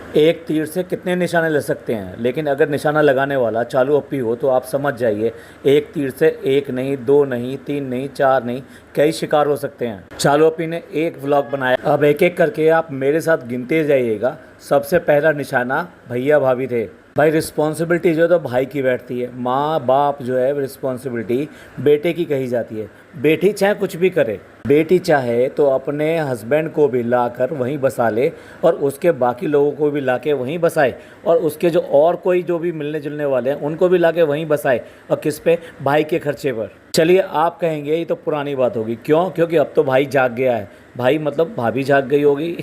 एक तीर से कितने निशाने लग सकते हैं, लेकिन अगर निशाना लगाने वाला चालू अप्पी हो तो आप समझ जाइए एक तीर से एक नहीं, दो नहीं, तीन नहीं, चार नहीं, कई शिकार हो सकते हैं। चालू अप्पी ने एक व्लॉग बनाया, अब एक एक करके आप मेरे साथ गिनते जाइएगा। सबसे पहला निशाना भैया भाभी थे। भाई रिस्पॉन्सिबिलिटी जो है तो भाई की बैठती है, माँ बाप जो है रिस्पॉन्सिबिलिटी बेटे की कही जाती है। बेटी चाहे कुछ भी करे, बेटी चाहे तो अपने हस्बैंड को भी लाकर वहीं बसा ले और उसके बाकी लोगों को भी लाके वहीं बसाए, और उसके जो और कोई जो भी मिलने जुलने वाले हैं उनको भी लाके वहीं बसाए, और किस पे? भाई के खर्चे पर। चलिए आप कहेंगे ये तो पुरानी बात होगी, क्यों? क्योंकि अब तो भाई जाग गया है। भाई मतलब भाभी जाग गई होगी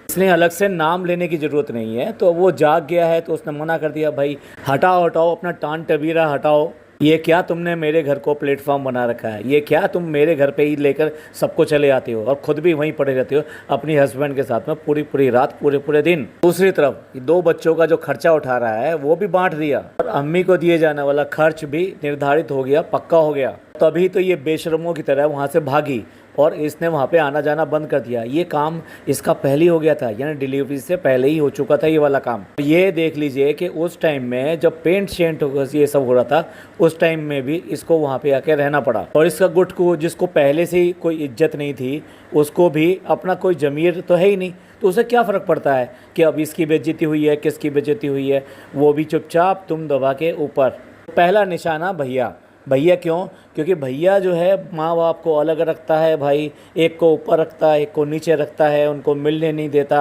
इसलिए अलग से नाम लेने की ज़रूरत नहीं है। तो वो जाग गया है तो उसने मना कर दिया, भाई हटाओ हटाओ अपना टान टबीरा हटाओ। ये क्या तुमने मेरे घर को प्लेटफॉर्म बना रखा है? ये क्या तुम मेरे घर पे ही लेकर सबको चले आते हो और खुद भी वहीं पड़े रहते हो अपनी हस्बैंड के साथ में पूरी पूरी रात, पूरे पूरे दिन। दूसरी तरफ दो बच्चों का जो खर्चा उठा रहा है वो भी बांट दिया, और अम्मी को दिए जाने वाला खर्च भी निर्धारित हो गया, पक्का हो गया। तभी तो ये बेशर्मों की तरह वहाँ से भागी और इसने वहाँ पे आना जाना बंद कर दिया। ये काम इसका पहले ही हो गया था, यानी डिलीवरी से पहले ही हो चुका था ये वाला काम। ये देख लीजिए कि उस टाइम में जब पेंट शेंट ये सब हो रहा था, उस टाइम में भी इसको वहाँ पे आके रहना पड़ा। और इसका गुट को जिसको पहले से ही कोई इज्जत नहीं थी, उसको भी अपना कोई ज़मीर तो है ही नहीं, तो उसे क्या फ़र्क पड़ता है कि अब इसकी बेइज्जती हुई है, किसकी बेइज्जती हुई है, वो भी चुपचाप तुम दबा के ऊपर। पहला निशाना भैया। भैया क्यों? क्योंकि भैया जो है माँ बाप को अलग रखता है, भाई एक को ऊपर रखता है, एक को नीचे रखता है, उनको मिलने नहीं देता,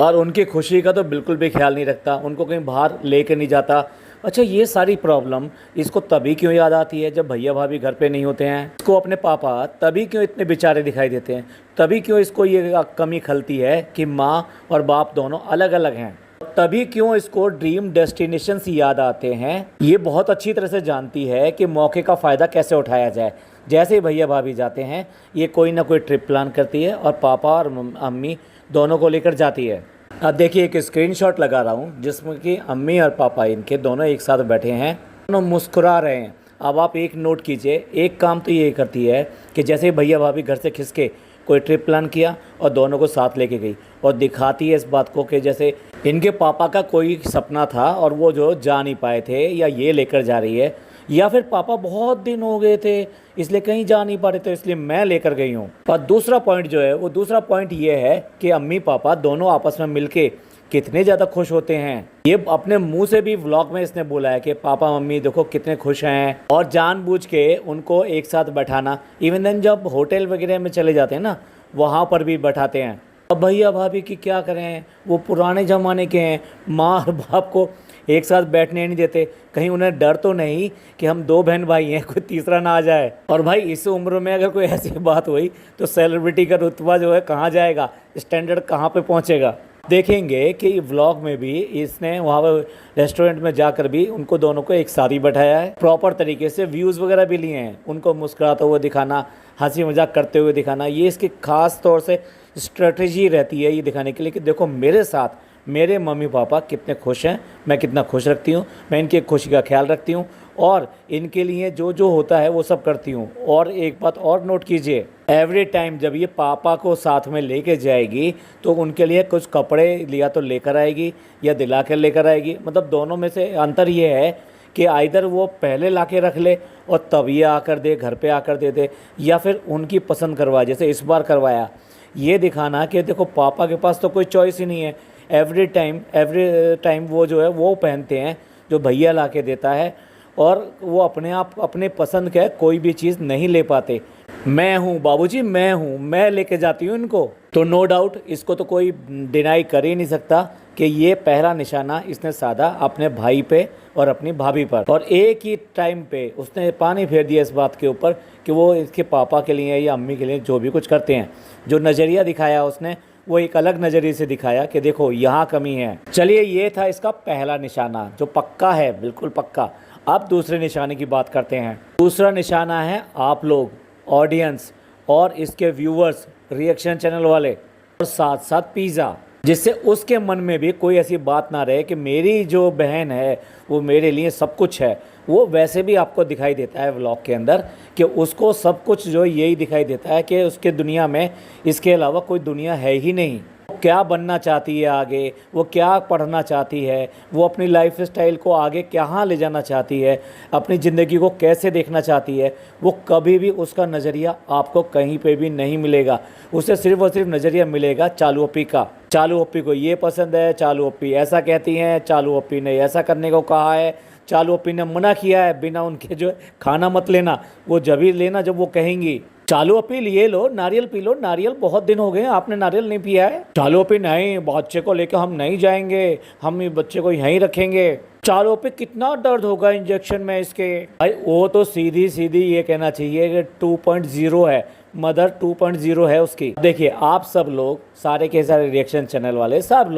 और उनकी खुशी का तो बिल्कुल भी ख्याल नहीं रखता, उनको कहीं बाहर लेके नहीं जाता। अच्छा, ये सारी प्रॉब्लम इसको तभी क्यों याद आती है जब भैया भाभी घर पे नहीं होते हैं? इसको अपने पापा तभी क्यों इतने बेचारे दिखाई देते हैं? तभी क्यों इसको ये कमी खलती है कि माँ और बाप दोनों अलग अलग हैं? तभी क्यों इसको ड्रीम डेस्टिनेशंस याद आते हैं? ये बहुत अच्छी तरह से जानती है कि मौके का फ़ायदा कैसे उठाया जाए। जैसे ही भैया भाभी जाते हैं, ये कोई ना कोई ट्रिप प्लान करती है और पापा और अम्मी दोनों को लेकर जाती है। अब देखिए एक स्क्रीनशॉट लगा रहा हूँ जिसमें कि अम्मी और पापा इनके दोनों एक साथ बैठे हैं, दोनों मुस्कुरा रहे हैं। अब आप एक नोट कीजिए, एक काम तो ये करती है कि जैसे भैया भाभी घर से खिसके कोई ट्रिप प्लान किया और दोनों को साथ लेके गई, और दिखाती है इस बात को कि जैसे इनके पापा का कोई सपना था और वो जो जा नहीं पाए थे, या ये लेकर जा रही है, या फिर पापा बहुत दिन हो गए थे इसलिए कहीं जा नहीं पा रहे थे इसलिए मैं लेकर गई हूँ। और दूसरा पॉइंट जो है वो दूसरा पॉइंट ये है कि अम्मी पापा दोनों आपस में मिलके कितने ज़्यादा खुश होते हैं। ये अपने मुंह से भी व्लॉग में इसने बोला है कि पापा मम्मी देखो कितने खुश हैं, और जानबूझ के उनको एक साथ बैठाना। इवन देन जब होटल वगैरह में चले जाते हैं ना, वहाँ पर भी बैठाते हैं। अब भैया भाभी की क्या करें, वो पुराने ज़माने के हैं, माँ और बाप को एक साथ बैठने नहीं देते। कहीं उन्हें डर तो नहीं कि हम दो बहन भाई हैं, कोई तीसरा ना आ जाए। और भाई इस उम्र में अगर कोई ऐसी बात हुई तो सेलिब्रिटी का रुतबा जो है कहाँ जाएगा, स्टैंडर्ड कहाँ पे पहुँचेगा। देखेंगे कि व्लॉग में भी इसने वहाँ पर रेस्टोरेंट में जाकर भी उनको दोनों को एक साथ ही बैठाया है, प्रॉपर तरीके से व्यूज़ वगैरह भी लिए हैं, उनको मुस्कुराते हुए दिखाना, हंसी मजाक करते हुए दिखाना। ये इसकी ख़ास तौर से स्ट्रेटजी रहती है ये दिखाने के लिए कि देखो मेरे साथ मेरे मम्मी पापा कितने खुश हैं, मैं कितना खुश रखती हूँ, मैं इनकी खुशी का ख्याल रखती हूँ और इनके लिए जो जो होता है वो सब करती हूँ। और एक बात और नोट कीजिए, एवरी टाइम जब ये पापा को साथ में लेके जाएगी तो उनके लिए कुछ कपड़े लिया तो लेकर आएगी या दिला कर लेकर आएगी। मतलब दोनों में से अंतर ये है कि आइदर वो पहले ला के रख ले और तब ये आकर दे, घर पे आकर दे दे, या फिर उनकी पसंद करवाए, जैसे इस बार करवाया। ये दिखाना कि देखो पापा के पास तो कोई चॉइस ही नहीं है, एवरी टाइम वो जो है वो पहनते हैं जो भैया ला के देता है, और वो अपने आप अपने पसंद का कोई भी चीज़ नहीं ले पाते। मैं हूँ बाबूजी, मैं हूँ, मैं लेके जाती हूँ इनको। तो नो डाउट इसको तो कोई डिनाई कर ही नहीं सकता कि ये पहला निशाना इसने साधा अपने भाई पे और अपनी भाभी पर, और एक ही टाइम पे उसने पानी फेर दिया इस बात के ऊपर कि वो इसके पापा के लिए या अम्मी के लिए जो भी कुछ करते हैं, जो नज़रिया दिखाया उसने वो एक अलग नज़रिए से दिखाया कि देखो यहाँ कमी है। चलिए ये था इसका पहला निशाना जो पक्का है, बिल्कुल पक्का। अब दूसरे निशाने की बात करते हैं। दूसरा निशाना है आप लोग, ऑडियंस और इसके व्यूवर्स, रिएक्शन चैनल वाले, और साथ साथ पिज़्ज़ा, जिससे उसके मन में भी कोई ऐसी बात ना रहे कि मेरी जो बहन है वो मेरे लिए सब कुछ है। वो वैसे भी आपको दिखाई देता है व्लॉग के अंदर कि उसको सब कुछ जो यही दिखाई देता है कि उसके दुनिया में इसके अलावा कोई दुनिया है ही नहीं। क्या बनना चाहती है आगे, वो क्या पढ़ना चाहती है, वो अपनी लाइफ स्टाइल को आगे कहाँ ले जाना चाहती है, अपनी ज़िंदगी को कैसे देखना चाहती है, वो कभी भी उसका नज़रिया आपको कहीं पे भी नहीं मिलेगा। उसे सिर्फ और सिर्फ नज़रिया मिलेगा चालू अप्पी का। चालू अप्पी को ये पसंद है, चालू अप्पी ऐसा कहती हैं, चालू अप्पी ने ऐसा करने को कहा है, चालू अप्पी ने मना किया है, बिना उनके जो खाना मत लेना, वो जब ही लेना जब वो कहेंगी। चालू अप्पी ये लो, नारियल पी लो, नारियल बहुत दिन हो गए हैं आपने नारियल नहीं पिया है। चालू अप्पी नहीं, बच्चे को लेकर हम नहीं जाएंगे, हम ये बच्चे को यहीं रखेंगे। चालू अप्पी कितना दर्द होगा इंजेक्शन में इसके। भाई वो तो सीधी सीधी ये कहना चाहिए कि 2.0 है, मदर 2.0 है उसकी। देखिए आप सब लोग सारे के सारे रिएक्शन चैनल वाले सब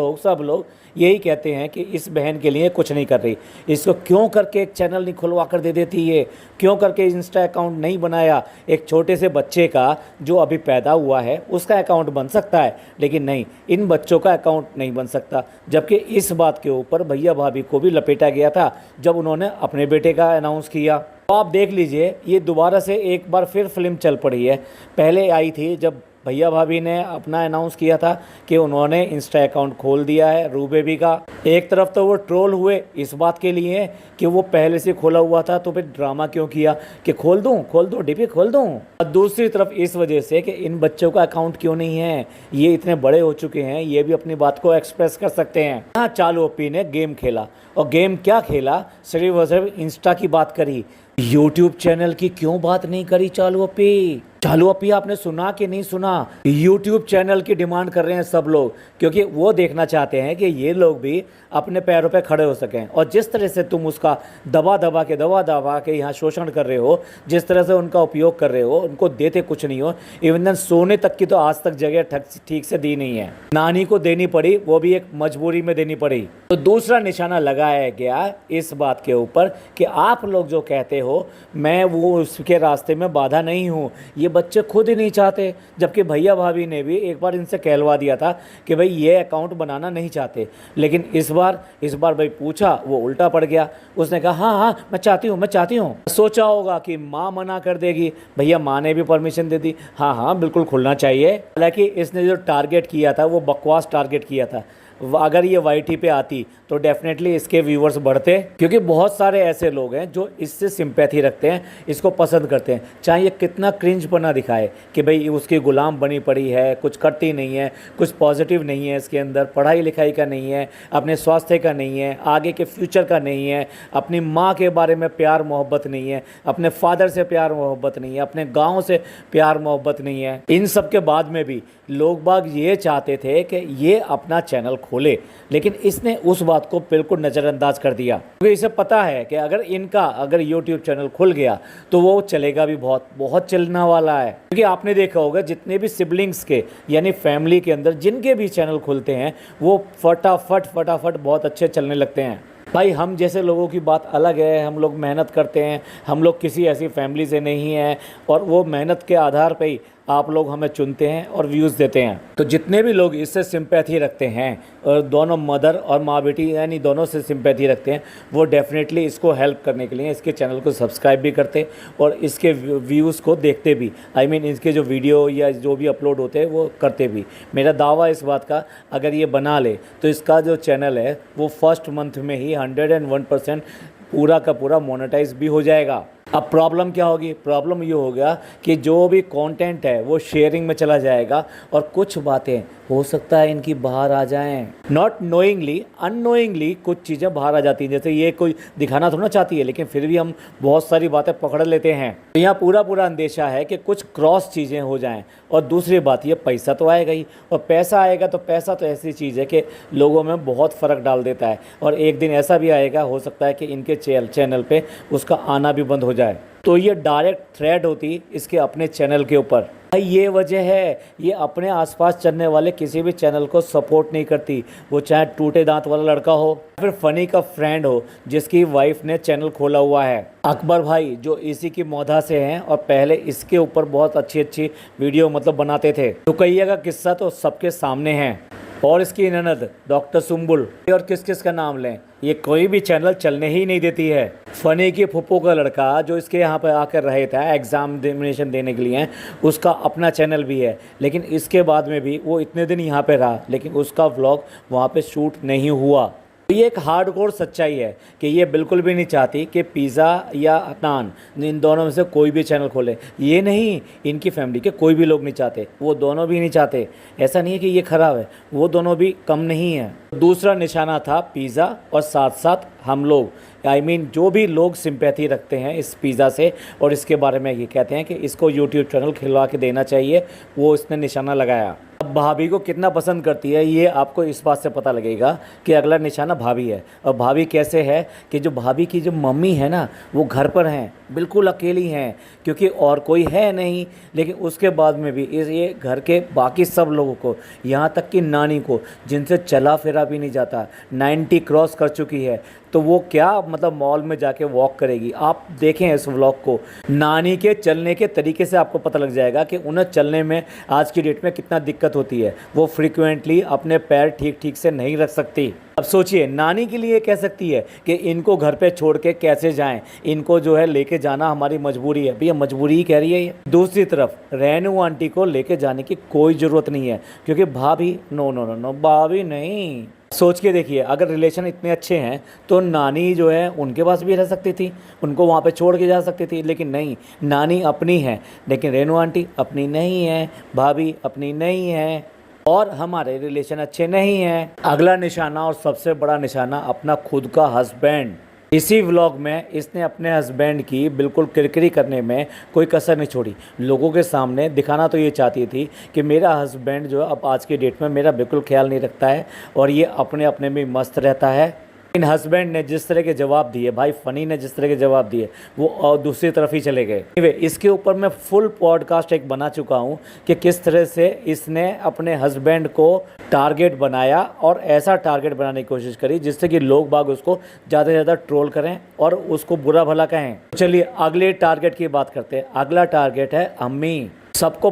लोग यही कहते हैं कि इस बहन के लिए कुछ नहीं कर रही, इसको क्यों करके एक चैनल नहीं खुलवा कर दे देती है, क्यों करके इंस्टा अकाउंट नहीं बनाया। एक छोटे से बच्चे का जो अभी पैदा हुआ है उसका अकाउंट बन सकता है, लेकिन नहीं, इन बच्चों का अकाउंट नहीं बन सकता। जबकि इस बात के ऊपर भैया भाभी को भी लपेटा गया था जब उन्होंने अपने बेटे का अनाउंस किया। तो आप देख लीजिए ये दोबारा से एक बार फिर फिल्म चल पड़ी है। पहले आई थी जब भैया भाभी ने अपना अनाउंस किया था कि उन्होंने इंस्टा अकाउंट खोल दिया है रू बेबी का। एक तरफ तो वो ट्रोल हुए इस बात के लिए कि वो पहले से खोला हुआ था तो फिर ड्रामा क्यों किया कि खोल दूँ डीपी खोल दूँ। और दूसरी तरफ इस वजह से कि इन बच्चों का अकाउंट क्यों नहीं है, ये इतने बड़े हो चुके हैं, ये भी अपनी बात को एक्सप्रेस कर सकते हैं। हाँ, चालू अप्पी ने गेम खेला, और गेम क्या खेला, सिर्फ और सिर्फ इंस्टा की बात करी, यूट्यूब चैनल की क्यों बात नहीं करी चालू अप्पी। चालू अप्पी आपने सुना कि नहीं सुना, यूट्यूब चैनल की डिमांड कर रहे हैं सब लोग, क्योंकि वो देखना चाहते हैं कि ये लोग भी अपने पैरों पे खड़े हो सकें। और जिस तरह से तुम उसका दबा दबा के यहाँ शोषण कर रहे हो, जिस तरह से उनका उपयोग कर रहे हो, उनको देते कुछ नहीं हो, इवन सोने तक की तो आज तक जगह ठीक से दी नहीं है, नानी को देनी पड़ी, वो भी एक मजबूरी में देनी पड़ी। तो दूसरा निशाना लगाया गया इस बात के ऊपर कि आप लोग जो कहते हो मैं वो उसके रास्ते में बाधा नहीं हूँ, ये बच्चे खुद ही नहीं चाहते। जबकि भैया भाभी ने भी एक बार इनसे कहलवा दिया था कि भाई ये अकाउंट बनाना नहीं चाहते, लेकिन इस बार भाई पूछा वो उल्टा पड़ गया। उसने कहा हाँ मैं चाहती हूँ। सोचा होगा कि माँ मना कर देगी, भैया माँ ने भी परमिशन दे दी, हाँ बिल्कुल खुलना चाहिए। हालांकि इसने जो टारगेट किया था वो बकवास टारगेट किया था। अगर ये वाईटी पे आती तो डेफिनेटली इसके व्यूवर्स बढ़ते, क्योंकि बहुत सारे ऐसे लोग हैं जो इससे सिंपैथी रखते हैं, इसको पसंद करते हैं, चाहे ये कितना क्रिंज बना दिखाए कि भाई उसकी गुलाम बनी पड़ी है, कुछ करती नहीं है, कुछ पॉजिटिव नहीं है इसके अंदर, पढ़ाई लिखाई का नहीं है, अपने स्वास्थ्य का नहीं है, आगे के फ्यूचर का नहीं है, अपनी माँ के बारे में प्यार मोहब्बत नहीं है, अपने फादर से प्यार मोहब्बत नहीं है, अपने गाँव से प्यार मोहब्बत नहीं है। इन सब के बाद में भी लोग बाग ये चाहते थे कि ये अपना चैनल खोले, लेकिन इसने उस बात को बिल्कुल नज़रअंदाज कर दिया, क्योंकि इसे पता है कि अगर यूट्यूब चैनल खुल गया तो वो चलेगा भी बहुत चलने वाला है। क्योंकि आपने देखा होगा जितने भी सिबलिंग्स के यानी फैमिली के अंदर जिनके भी चैनल खुलते हैं वो फटाफट बहुत अच्छे चलने लगते हैं। भाई हम जैसे लोगों की बात अलग है, हम लोग मेहनत करते हैं, हम लोग किसी ऐसी फैमिली से नहीं हैं, और वो मेहनत के आधार पे ही आप लोग हमें चुनते हैं और व्यूज़ देते हैं। तो जितने भी लोग इससे सिंपैथी रखते हैं और दोनों मदर और माँ बेटी यानी दोनों से सिंपैथी रखते हैं, वो डेफिनेटली इसको हेल्प करने के लिए इसके चैनल को सब्सक्राइब भी करते और इसके व्यूज़ को देखते भी, इसके जो वीडियो या जो भी अपलोड होते हैं वो करते भी। मेरा दावा इस बात का, अगर ये बना ले तो इसका जो चैनल है वो फर्स्ट मंथ में ही 101% पूरा का पूरा मोनेटाइज भी हो जाएगा। अब प्रॉब्लम क्या होगी, प्रॉब्लम ये होगा कि जो भी कंटेंट है वो शेयरिंग में चला जाएगा और कुछ बातें हो सकता है इनकी बाहर आ जाएं, नॉट नोइंगली अननोइंगली कुछ चीज़ें बाहर आ जाती हैं। जैसे ये कोई दिखाना थोड़ा चाहती है, लेकिन फिर भी हम बहुत सारी बातें पकड़ लेते हैं। तो यहाँ पूरा अंदेशा है कि कुछ क्रॉस चीज़ें हो जाएं। और दूसरी बात, ये पैसा तो आएगा ही, और पैसा आएगा तो पैसा तो ऐसी चीज़ है कि लोगों में बहुत फ़र्क डाल देता है, और एक दिन ऐसा भी आएगा, हो सकता है कि इनके चैनल पे उसका आना भी बंद हो जाए। तो ये डायरेक्ट थ्रेट होती इसके अपने चैनल के ऊपर। भाई ये वजह है, ये अपने आसपास चलने वाले किसी भी चैनल को सपोर्ट नहीं करती, वो चाहे टूटे दांत वाला लड़का हो, फिर फनी का फ्रेंड हो जिसकी वाइफ ने चैनल खोला हुआ है। अकबर भाई जो इसी की मौधा से हैं और पहले इसके ऊपर बहुत अच्छी वीडियो बनाते थे। रुकैया का किस्सा तो सबके सामने है। और इसकी ननद डॉक्टर सुम्बुल, और किस किस का नाम लें, ये कोई भी चैनल चलने ही नहीं देती है। फनी की फुप्पो का लड़का जो इसके यहाँ पर आकर रहे था एग्जामिनेशन देने के लिए, उसका अपना चैनल भी है, लेकिन इसके बाद में भी वो इतने दिन यहाँ पे रहा, लेकिन उसका व्लॉग वहाँ पे शूट नहीं हुआ। ये एक हार्डकोर सच्चाई है कि ये बिल्कुल भी नहीं चाहती कि पिज़्ज़ा या नान इन दोनों में से कोई भी चैनल खोले। ये नहीं, इनकी फैमिली के कोई भी लोग नहीं चाहते, वो दोनों भी नहीं चाहते। ऐसा नहीं है कि ये ख़राब है, वो दोनों भी कम नहीं है। दूसरा निशाना था पिज़्ज़ा और साथ साथ हम लोग, जो भी लोग सिंपैथी रखते हैं इस पिज़्ज़ा से और इसके बारे में ये कहते हैं कि इसको यूट्यूब चैनल खिलवा के देना चाहिए, वो इसने निशाना लगाया। अब भाभी को कितना पसंद करती है ये आपको इस बात से पता लगेगा कि अगला निशाना भाभी है। और भाभी कैसे है कि जो भाभी की जो मम्मी है ना, वो घर पर हैं, बिल्कुल अकेली हैं, क्योंकि और कोई है नहीं। लेकिन उसके बाद में भी ये घर के बाकी सब लोगों को, यहाँ तक कि नानी को, जिनसे चला फिरा भी नहीं जाता, 90 क्रॉस कर चुकी है, तो वो क्या मतलब मॉल में जाके वॉक करेगी। आप देखें इस व्लॉग को, नानी के चलने के तरीके से आपको पता लग जाएगा कि उन्हें चलने में आज की डेट में कितना दिक्कत होती है। वो फ्रीक्वेंटली अपने पैर ठीक ठीक से नहीं रख सकती। अब सोचिए, नानी के लिए कह सकती है कि इनको घर पे छोड़ के कैसे जाएं, इनको जो है लेके जाना हमारी मजबूरी है। भैया मजबूरी ही कह रही है ये। दूसरी तरफ रेनू आंटी को लेके जाने की कोई ज़रूरत नहीं है, क्योंकि भाभी नो नो नो नो, भाभी नहीं। सोच के देखिए, अगर रिलेशन इतने अच्छे हैं तो नानी जो है उनके पास भी रह सकती थी, उनको वहाँ पे छोड़ के जा सकती थी, लेकिन नहीं, नानी अपनी है लेकिन रेनू आंटी अपनी नहीं है, भाभी अपनी नहीं है, और हमारे रिलेशन अच्छे नहीं हैं। अगला निशाना और सबसे बड़ा निशाना अपना खुद का हस्बैंड। इसी व्लॉग में इसने अपने हस्बैंड की बिल्कुल किरकिरी करने में कोई कसर नहीं छोड़ी। लोगों के सामने दिखाना तो ये चाहती थी कि मेरा हस्बैंड जो अब आज की डेट में मेरा बिल्कुल ख्याल नहीं रखता है और ये अपने अपने में मस्त रहता है। इन हस्बैंड ने जिस तरह के जवाब दिए, भाई फनी ने जिस तरह के जवाब दिए, वो और दूसरी तरफ ही चले गए। इसके ऊपर मैं फुल पॉडकास्ट एक बना चुका हूँ कि किस तरह से इसने अपने हस्बैंड को टारगेट बनाया और ऐसा टारगेट बनाने की कोशिश करी जिससे कि लोग बाग उसको ज़्यादा से ज़्यादा ट्रोल करें और उसको बुरा भला कहें। चलिए अगले टारगेट की बात करते हैं। अगला टारगेट है अम्मी। सबको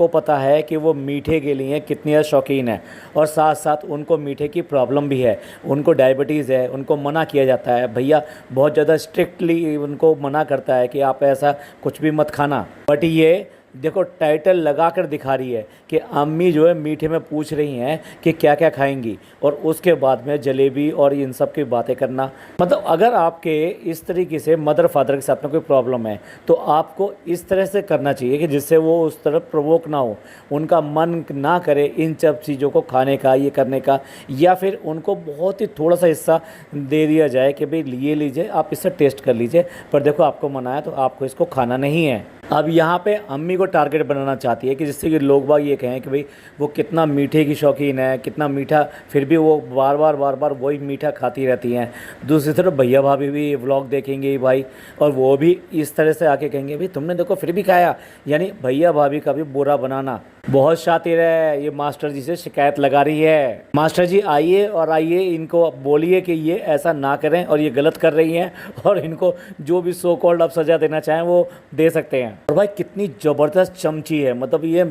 पता है कि वो मीठे के लिए कितनी ज़्यादा शौकीन है और साथ साथ उनको मीठे की प्रॉब्लम भी है, उनको डायबिटीज़ है, उनको मना किया जाता है, भैया बहुत ज़्यादा स्ट्रिक्टली उनको मना करता है कि आप ऐसा कुछ भी मत खाना। बट ये देखो टाइटल लगा कर दिखा रही है कि अम्मी जो है मीठे में पूछ रही हैं कि क्या क्या खाएंगी और उसके बाद में जलेबी और इन सब की बातें करना। मतलब अगर आपके इस तरीके से मदर फादर के साथ में कोई प्रॉब्लम है तो आपको इस तरह से करना चाहिए कि जिससे वो उस तरफ प्रवोक ना हो, उनका मन ना करे इन सब चीज़ों को खाने का, ये करने का, या फिर उनको बहुत ही थोड़ा सा हिस्सा दे दिया जाए कि भाई ये लीजिए, आप इससे टेस्ट कर लीजिए, पर देखो आपको मना है तो आपको इसको खाना नहीं है। अब यहाँ पे अम्मी को टारगेट बनाना चाहती है कि जिससे कि लोग बाग ये कहें कि भाई वो कितना मीठे की शौकीन है, कितना मीठा, फिर भी वो बार बार वही मीठा खाती रहती हैं। दूसरी तरफ भैया भाभी भी ये व्लॉग देखेंगे भाई, और वो भी इस तरह से आके कहेंगे भाई तुमने देखो फिर भी खाया। यानी भैया भाभी का भी बुरा बनाना। बहुत शातिर है, ये मास्टर जी से शिकायत लगा रही है। मास्टर जी आइए और आइए, इनको बोलिए कि ये ऐसा ना करें और ये गलत कर रही हैं, और इनको जो भी सो कॉल्ड आप सज़ा देना चाहें वो दे सकते हैं। और भाई कितनी ज़बरदस्त चमची है, मतलब ये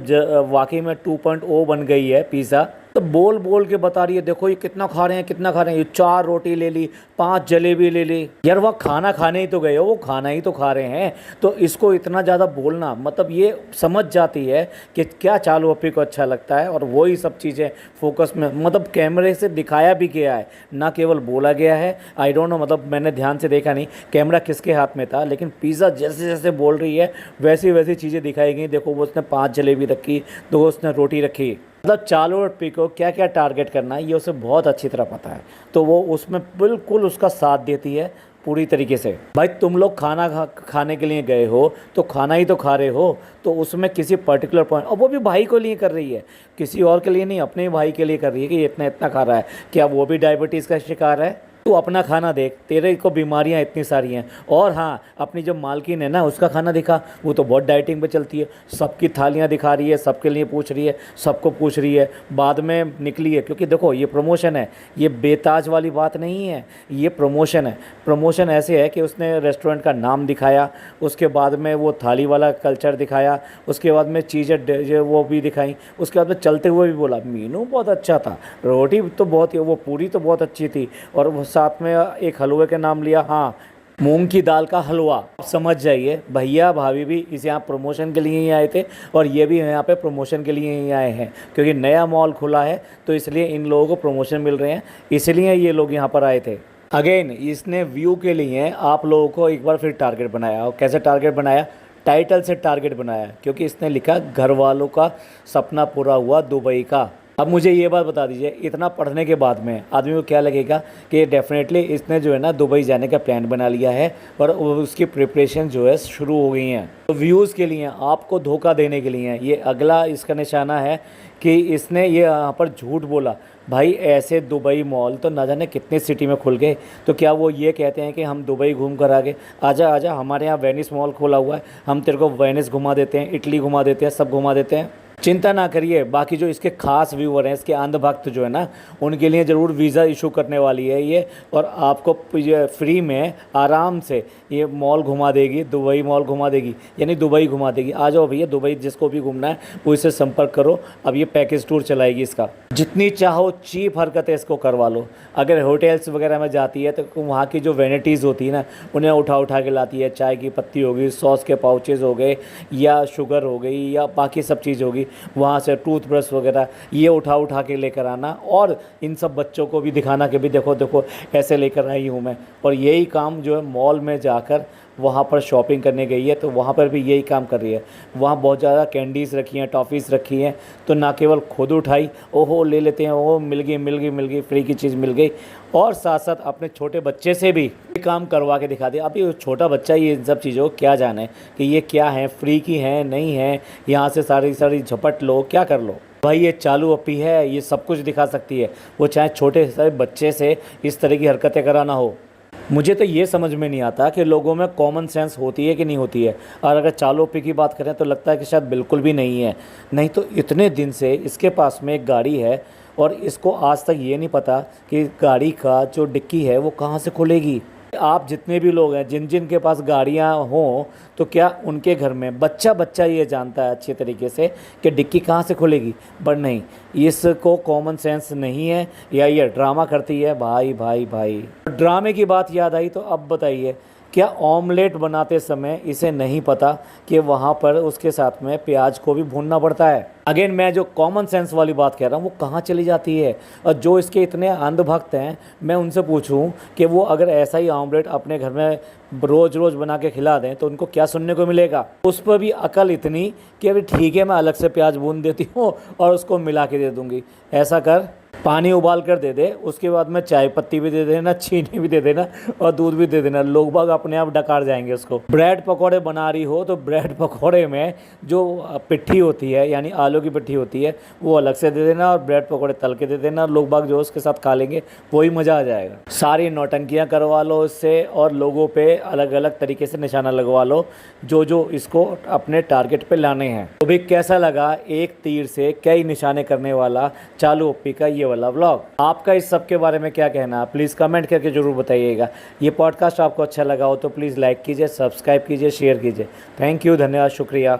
वाकई में 2.0 बन गई है पिज़्ज़ा। तो बोल बोल के बता रही है, देखो ये कितना खा रहे हैं, कितना खा रहे हैं। ये 4 रोटी ले ली, 5 जलेबी ले ली। यार वह खाना खाने ही तो गए हो, वो खाना ही तो खा रहे हैं, तो इसको इतना ज़्यादा बोलना, मतलब ये समझ जाती है कि क्या चालू अप्पी को अच्छा लगता है, और वही सब चीज़ें फोकस में, मतलब कैमरे से दिखाया भी गया है, ना केवल बोला गया है। आई डोंट नो, मतलब मैंने ध्यान से देखा नहीं कैमरा किसके हाथ में था, लेकिन पिज़्ज़ा जैसे जैसे बोल रही है वैसी वैसी चीज़ें दिखाई गई। देखो वो उसने 5 जलेबी रखी, तो उसने रोटी रखी। मतलब चालू अप्पी को क्या क्या टारगेट करना है ये उसे बहुत अच्छी तरह पता है, तो वो उसमें बिल्कुल उसका साथ देती है पूरी तरीके से। भाई तुम लोग खाने के लिए गए हो तो खाना ही तो खा रहे हो, तो उसमें किसी पर्टिकुलर पॉइंट, और वो भी भाई को लिए कर रही है, किसी और के लिए नहीं, अपने भाई के लिए कर रही है कि ये इतना इतना खा रहा है। क्या वो भी डायबिटीज़ का शिकार है? तू अपना खाना देख, तेरे को बीमारियां इतनी सारी हैं। और हाँ, अपनी जो मालकिन है ना, उसका खाना दिखा, वो तो बहुत डाइटिंग पे चलती है, सबकी थालियां दिखा रही है, सबके लिए पूछ रही है, सबको पूछ रही है, बाद में निकली है। क्योंकि देखो ये प्रमोशन है, ये बेताज वाली बात नहीं है, ये प्रमोशन है। प्रमोशन ऐसे है कि उसने रेस्टोरेंट का नाम दिखाया, उसके बाद में वो थाली वाला कल्चर दिखाया, उसके बाद में चीज़ें वो भी दिखाई, उसके बाद में चलते हुए भी बोला मीनू बहुत अच्छा था, रोटी तो बहुत, वो पूरी तो बहुत अच्छी थी, और वो साथ में एक हलवे का नाम लिया, हाँ मूंग की दाल का हलवा। आप समझ जाइए, भैया भाभी भी इस यहाँ प्रमोशन के लिए ही आए थे, और ये भी यहाँ पे प्रमोशन के लिए ही आए हैं, क्योंकि नया मॉल खुला है तो इसलिए इन लोगों को प्रमोशन मिल रहे हैं, इसलिए ये लोग यहाँ पर आए थे। अगेन इसने व्यू के लिए आप लोगों को एक बार फिर टारगेट बनाया। और कैसे टारगेट बनाया? टाइटल से टारगेट बनाया, क्योंकि इसने लिखा घर वालों का सपना पूरा हुआ दुबई का। अब मुझे ये बात बता दीजिए, इतना पढ़ने के बाद में आदमी को क्या लगेगा कि डेफिनेटली इसने जो है ना दुबई जाने का प्लान बना लिया है, और उसकी प्रिपरेशन जो है शुरू हो गई हैं। तो व्यूज़ के लिए, आपको धोखा देने के लिए ये अगला इसका निशाना है कि इसने ये यहाँ पर झूठ बोला। भाई ऐसे दुबई मॉल तो ना जाने कितने सिटी में खुल गए, तो क्या वो ये कहते हैं कि हम दुबई घूम कर आ गए? आजा आजा, हमारे यहाँ वेनिस मॉल खोला हुआ है, हम तेरे को वेनिस घुमा देते हैं, इटली घुमा देते हैं, सब घुमा देते हैं। चिंता ना करिए, बाकी जो इसके खास व्यूअर हैं, इसके अंधभक्त जो है ना, उनके लिए ज़रूर वीज़ा इशू करने वाली है ये, और आपको फ्री में आराम से ये मॉल घुमा देगी, दुबई मॉल घुमा देगी, यानी दुबई घुमा देगी। आ जाओ भैया, दुबई जिसको भी घूमना है वो इससे संपर्क करो। अब ये पैकेज टूर चलाएगी इसका, जितनी चाहो चीप हरकतें इसको करवा लो। अगर होटल्स वगैरह में जाती है तो वहाँ की जो वेनिटीज़ होती है ना, उन्हें उठा उठा के लाती है। चाय की पत्ती हो गई, सॉस के पाउचेज़ हो गए, या शुगर हो गई, या बाकी सब चीज़ होगी, वहाँ से टूथब्रश वगैरह ये उठा उठा के लेकर आना, और इन सब बच्चों को भी दिखाना कि भी देखो देखो ऐसे लेकर आई हूँ मैं। और यही काम जो है मॉल में जाकर वहाँ पर शॉपिंग करने गई है, तो वहाँ पर भी यही काम कर रही है। वहाँ बहुत ज़्यादा कैंडीज़ रखी हैं, टॉफ़ीज़ रखी हैं, तो ना केवल खुद उठाई, ओहो ले लेते हैं, ओहो मिल गई मिल गई मिल गई, फ्री की चीज़ मिल गई, और साथ साथ अपने छोटे बच्चे से भी काम करवा के दिखा दिया। अभी छोटा बच्चा ये इन सब चीज़ों को क्या जाने कि ये क्या है, फ्री की हैं नहीं है, यहाँ से सारी सारी झपट लो, क्या कर लो। भाई ये चालू अपी है, ये सब कुछ दिखा सकती है, वो चाहे छोटे से बच्चे से इस तरह की हरकतें कराना हो। मुझे तो ये समझ में नहीं आता कि लोगों में कॉमन सेंस होती है कि नहीं होती है। और अगर चालू अपी की बात करें तो लगता है कि शायद बिल्कुल भी नहीं है। नहीं तो इतने दिन से इसके पास में एक गाड़ी है, और इसको आज तक ये नहीं पता कि गाड़ी का जो डिक्की है वो कहाँ से खुलेगी। आप जितने भी लोग हैं जिन जिन के पास गाड़ियाँ हों, तो क्या उनके घर में बच्चा बच्चा ये जानता है अच्छे तरीके से कि डिक्की कहाँ से खुलेगी? पर नहीं, इसको कॉमन सेंस नहीं है, या ये ड्रामा करती है। भाई भाई भाई, ड्रामे की बात याद आई, तो अब बताइए, क्या ऑमलेट बनाते समय इसे नहीं पता कि वहाँ पर उसके साथ में प्याज को भी भूनना पड़ता है? अगेन मैं जो कॉमन सेंस वाली बात कह रहा हूँ वो कहाँ चली जाती है? और जो इसके इतने अंधभक्त हैं, मैं उनसे पूछूं कि वो अगर ऐसा ही ऑमलेट अपने घर में रोज़ रोज़ बना के खिला दें तो उनको क्या सुनने को मिलेगा? उस पर भी अकल इतनी कि अभी ठीक है, मैं अलग से प्याज भून देती हूँ और उसको मिला के दे दूँगी। ऐसा कर, पानी उबाल कर दे दे, उसके बाद में चाय पत्ती भी दे देना, चीनी भी दे देना, और दूध भी दे देना, लोग बाग अपने आप डकार जाएंगे उसको। ब्रेड पकौड़े बना रही हो तो ब्रेड पकौड़े में जो पिट्ठी होती है, यानी आलू की पिट्ठी होती है, वो अलग से दे देना, और ब्रेड पकौड़े तल के दे देना, लोग बाग जो उसके साथ खा लेंगे, वही मज़ा आ जाएगा। सारी नौटंकियाँ करवा लो इससे, और लोगों पे अलग अलग तरीके से निशाना लगवा लो जो जो इसको अपने टारगेट पे लाने हैं। तो भी कैसा लगा एक तीर से कई निशाने करने वाला चालू ओप्पी का ये वाला व्लॉग? आपका इस सब के बारे में क्या कहना है, प्लीज़ कमेंट करके ज़रूर बताइएगा। ये पॉडकास्ट आपको अच्छा लगा हो तो प्लीज़ लाइक कीजिए, सब्सक्राइब कीजिए, शेयर कीजिए। थैंक यू, धन्यवाद, शुक्रिया।